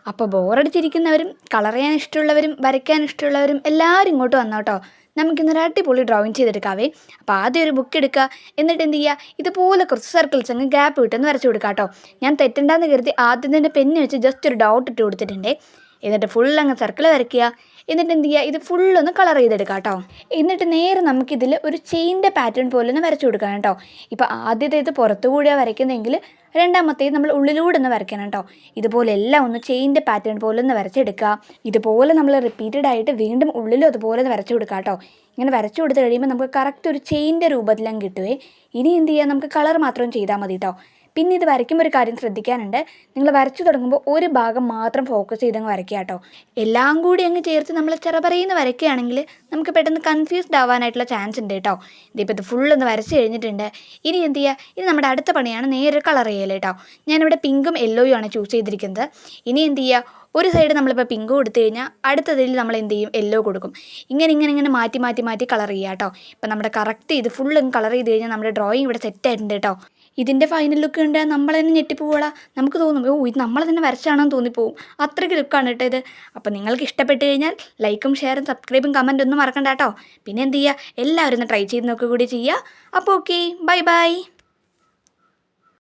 അപ്പോൾ ബോറടിച്ചിരിക്കുന്നവരും കളർ ചെയ്യാൻ ഇഷ്ടമുള്ളവരും വരയ്ക്കാൻ ഇഷ്ടമുള്ളവരും എല്ലാവരും ഇങ്ങോട്ട് വന്നോട്ടോ. നമുക്കിന്നൊരു അടിപൊളി ഡ്രോയിങ് ചെയ്തെടുക്കാവേ. അപ്പോൾ ആദ്യം ഒരു ബുക്ക് എടുക്കുക. എന്നിട്ട് എന്ത് ചെയ്യുക, ഇതുപോലെ കുറച്ച് സർക്കിൾസ് അങ്ങ് ഗ്യാപ്പ് വിട്ടെന്ന് വരച്ചു കൊടുക്കുക കേട്ടോ. ഞാൻ തെറ്റുണ്ടാന്ന് കരുതി ആദ്യം തന്നെ പെന്ന് വെച്ച് ജസ്റ്റ് ഒരു ഡോട്ട് ഇട്ട് കൊടുത്തിട്ടുണ്ടേ. എന്നിട്ട് ഫുൾ അങ്ങ് സർക്കിൾ വരയ്ക്കുക. എന്നിട്ട് എന്ത് ചെയ്യുക, ഇത് ഫുള്ളൊന്ന് കളർ ചെയ്തെടുക്കാം കേട്ടോ. എന്നിട്ട് നേരെ നമുക്കിതിൽ ഒരു ചെയിൻ്റെ പാറ്റേൺ പോലെ ഒന്ന് വരച്ചു കൊടുക്കണം കേട്ടോ. ഇപ്പോൾ ആദ്യത്തേത് പുറത്തു കൂടിയാണ് വരയ്ക്കുന്നതെങ്കിൽ രണ്ടാമത്തേത് നമ്മൾ ഉള്ളിലൂടെ ഒന്ന് വരയ്ക്കണം കേട്ടോ. ഇതുപോലെ എല്ലാം ഒന്ന് ചെയിൻ്റെ പാറ്റേൺ പോലെ ഒന്ന് വരച്ചെടുക്കുക. ഇതുപോലെ നമ്മൾ റിപ്പീറ്റഡ് ആയിട്ട് വീണ്ടും ഉള്ളിലും അതുപോലെ വരച്ചു കൊടുക്കുക കേട്ടോ. ഇങ്ങനെ വരച്ചു കൊടുത്ത് കഴിയുമ്പോൾ നമുക്ക് കറക്റ്റ് ഒരു ചെയിൻ്റെ രൂപത്തിലും കിട്ടുവേ. ഇനി എന്ത് ചെയ്യുക, നമുക്ക് കളർ മാത്രം ചെയ്താൽ മതി കേട്ടോ. പിന്നെ ഇത് വരയ്ക്കുമ്പോൾ ഒരു കാര്യം ശ്രദ്ധിക്കാനുണ്ട്. നിങ്ങൾ വരച്ചു തുടങ്ങുമ്പോൾ ഒരു ഭാഗം മാത്രം ഫോക്കസ് ചെയ്തങ്ങ് വരയ്ക്കുക കേട്ടോ. എല്ലാം കൂടി അങ്ങ് ചേർത്ത് നമ്മൾ ചെറുപറയുന്ന വരയ്ക്കുകയാണെങ്കിൽ നമുക്ക് പെട്ടെന്ന് കൺഫ്യൂസ്ഡ് ആവാനായിട്ടുള്ള ചാൻസ് ഉണ്ട് കേട്ടോ. ഇതിപ്പോൾ ഇത് ഫുള്ളൊന്ന് വരച്ച് കഴിഞ്ഞിട്ടുണ്ട്. ഇനി എന്ത് ചെയ്യുക, ഇനി നമ്മുടെ അടുത്ത പണിയാണ് നേരെ കളർ ചെയ്യൽ കേട്ടോ. ഞാനിവിടെ പിങ്കും യെല്ലോയും ആണ് ചൂസ് ചെയ്തിരിക്കുന്നത്. ഇനി എന്ത് ചെയ്യുക, ഒരു സൈഡ് നമ്മളിപ്പോൾ പിങ്ക് കൊടുത്തു കഴിഞ്ഞാൽ അടുത്തതിൽ നമ്മൾ എന്ത് ചെയ്യും, യെല്ലോ കൊടുക്കും. ഇങ്ങനെ മാറ്റി കളർ ചെയ്യുക കേട്ടോ. ഇപ്പം നമ്മുടെ കറക്റ്റ് ഇത് ഫുള്ളും കളർ ചെയ്ത് കഴിഞ്ഞാൽ നമ്മുടെ ഡ്രോയിങ് ഇവിടെ സെറ്റ് ആയിട്ടുണ്ട് കേട്ടോ. ഇതിൻ്റെ ഫൈനൽ ലുക്ക് കണ്ടാൽ നമ്മൾ തന്നെ ഞെട്ടിപ്പോവാ. നമുക്ക് തോന്നും, ഓ ഇത് നമ്മൾ തന്നെ വരച്ചാണെന്ന് തോന്നിപ്പോവും. അത്രയ്ക്ക് ലുക്കാണ് കേട്ടോ ഇത്. അപ്പോൾ നിങ്ങൾക്ക് ഇഷ്ടപ്പെട്ട് കഴിഞ്ഞാൽ ലൈക്കും ഷെയറും സബ്സ്ക്രൈബും കമൻറ്റും ഒന്നും മറക്കണ്ട കേട്ടോ. പിന്നെ എന്ത് ചെയ്യുക, എല്ലാവരും ഒന്ന് ട്രൈ ചെയ്ത് നോക്കുക കൂടി ചെയ്യുക. അപ്പോൾ ഓക്കെ, ബൈ.